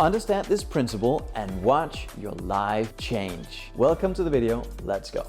Understand this principle and watch your life change. Welcome to the video. Let's go.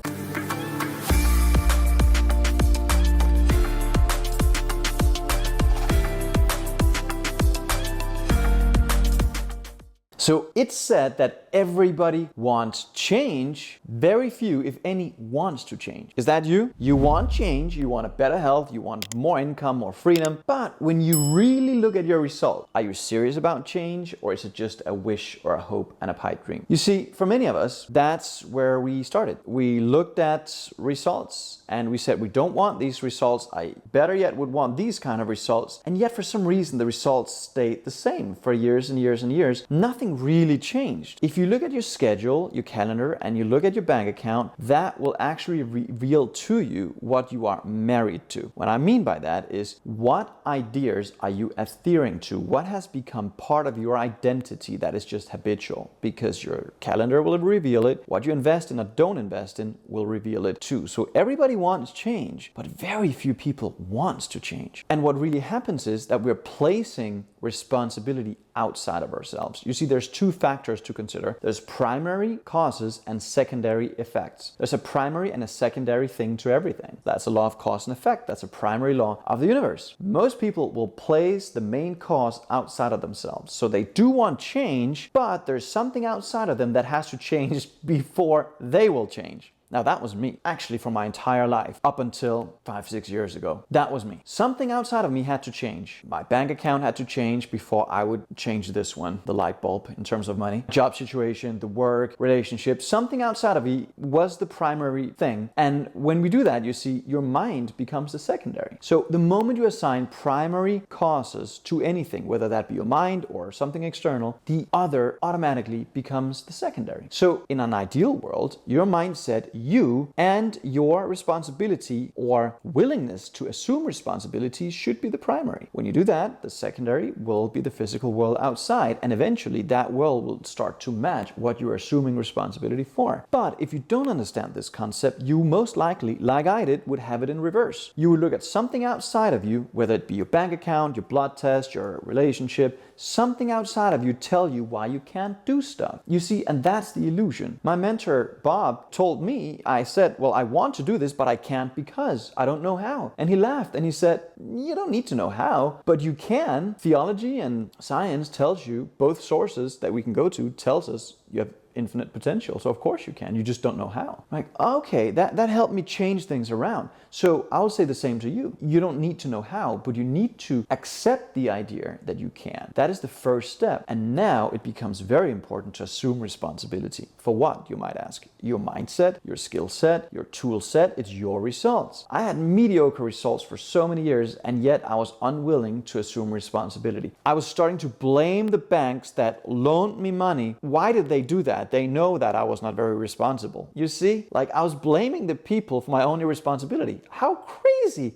So it's said that everybody wants change. Very few, if any, wants to change. Is that you? You want change, you want a better health, you want more income, more freedom. But when you really look at your result, are you serious about change, or is it just a wish or a hope and a pipe dream? You see, for many of us, that's where we started. We looked at results and we said we don't want these results. I better yet would want these kind of results. And yet for some reason the results stayed the same for years and years and years. Nothing really changed. If you look at your schedule, your calendar, and you look at your bank account, that will actually reveal to you what you are married to. What I mean by that is, what ideas are you adhering to? What has become part of your identity that is just habitual? Because your calendar will reveal it. What you invest in or don't invest in will reveal it too. So everybody wants change, but very few people want to change. And what really happens is that we're placing responsibility outside of ourselves. You see, there's two factors to consider. There's primary causes and secondary effects. There's a primary and a secondary thing to everything. That's a law of cause and effect. That's a primary law of the universe. Most people will place the main cause outside of themselves. So they do want change, but there's something outside of them that has to change before they will change. Now that was me, actually, for my entire life, up until 5-6 years ago. That was me. Something outside of me had to change. My bank account had to change before I would change this one, the light bulb in terms of money. Job situation, the work, relationship, something outside of me was the primary thing. And when we do that, you see, your mind becomes the secondary. So the moment you assign primary causes to anything, whether that be your mind or something external, the other automatically becomes the secondary. So in an ideal world, your mindset, you and your responsibility or willingness to assume responsibility should be the primary. When you do that, the secondary will be the physical world outside, and eventually that world will start to match what you're assuming responsibility for. But if you don't understand this concept, you most likely, like I did, would have it in reverse. You would look at something outside of you, whether it be your bank account, your blood test, your relationship, something outside of you tell you why you can't do stuff. You see, and that's the illusion. My mentor, Bob, told me, I said, well, I want to do this, but I can't because I don't know how. And he laughed and he said, you don't need to know how, but you can. Theology and science tells you, both sources that we can go to tells us you have infinite potential. So of course you can, you just don't know how. Like, okay, that helped me change things around. So I'll say the same to you. You don't need to know how, but you need to accept the idea that you can. That is the first step. And now it becomes very important to assume responsibility. For what, you might ask? Your mindset, your skill set, your tool set, it's your results. I had mediocre results for so many years, and yet I was unwilling to assume responsibility. I was starting to blame the banks that loaned me money. Why did they do that? They know that I was not very responsible. You see, like, I was blaming the people for my own irresponsibility. How crazy!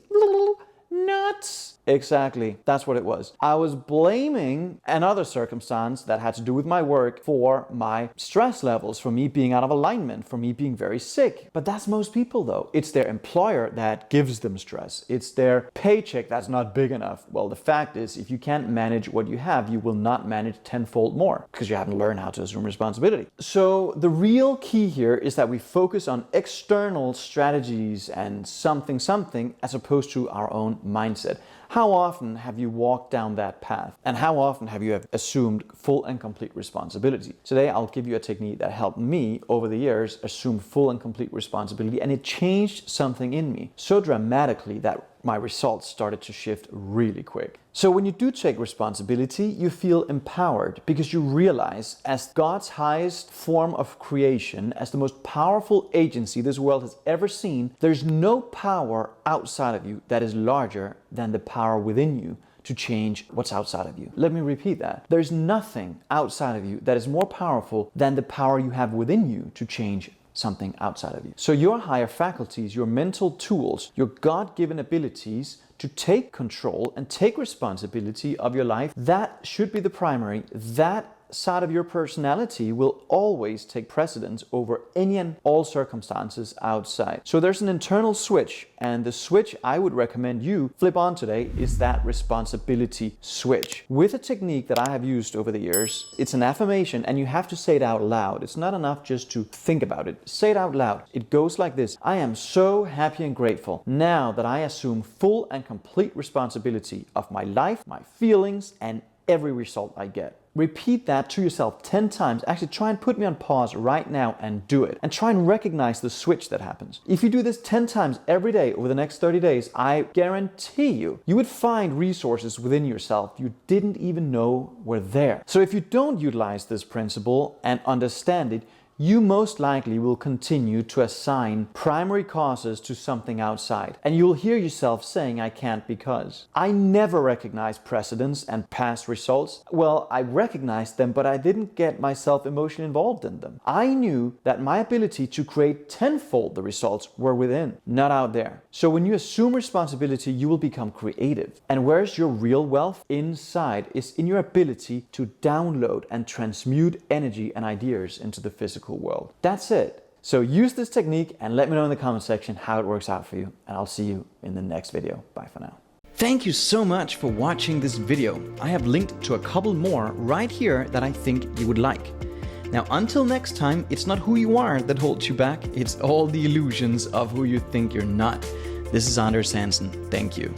Nuts! Exactly, that's what it was. I was blaming another circumstance that had to do with my work for my stress levels, for me being out of alignment, for me being very sick. But that's most people though. It's their employer that gives them stress. It's their paycheck that's not big enough. Well, the fact is, if you can't manage what you have, you will not manage tenfold more because you haven't learned how to assume responsibility. So the real key here is that we focus on external strategies and something as opposed to our own mindset. How often have you walked down that path? And how often have you assumed full and complete responsibility? Today, I'll give you a technique that helped me over the years assume full and complete responsibility, and it changed something in me so dramatically that my results started to shift really quick. So when you do take responsibility, you feel empowered because you realize, as God's highest form of creation, as the most powerful agency this world has ever seen, there's no power outside of you that is larger than the power within you to change what's outside of you. Let me repeat that. There's nothing outside of you that is more powerful than the power you have within you to change something outside of you. So your higher faculties, your mental tools, your God-given abilities to take control and take responsibility of your life, that should be the primary. That side of your personality will always take precedence over any and all circumstances outside. So there's an internal switch, and the switch I would recommend you flip on today is that responsibility switch. With a technique that I have used over the years, it's an affirmation and you have to say it out loud. It's not enough just to think about it. Say it out loud. It goes like this: I am so happy and grateful now that I assume full and complete responsibility of my life, my feelings, and every result I get. Repeat that to yourself 10 times. Actually, try and put me on pause right now and do it. And try and recognize the switch that happens. If you do this 10 times every day over the next 30 days, I guarantee you would find resources within yourself you didn't even know were there. So if you don't utilize this principle and understand it, you most likely will continue to assign primary causes to something outside. And you'll hear yourself saying, I can't because. I never recognized precedents and past results. Well, I recognized them, but I didn't get myself emotionally involved in them. I knew that my ability to create tenfold the results were within, not out there. So when you assume responsibility, you will become creative. And where's your real wealth? Inside is in your ability to download and transmute energy and ideas into the physical world. That's it. So use this technique and let me know in the comment section how it works out for you. And I'll see you in the next video. Bye for now. Thank you so much for watching this video. I have linked to a couple more right here that I think you would like. Now, until next time, it's not who you are that holds you back. It's all the illusions of who you think you're not. This is Hansen. Thank you.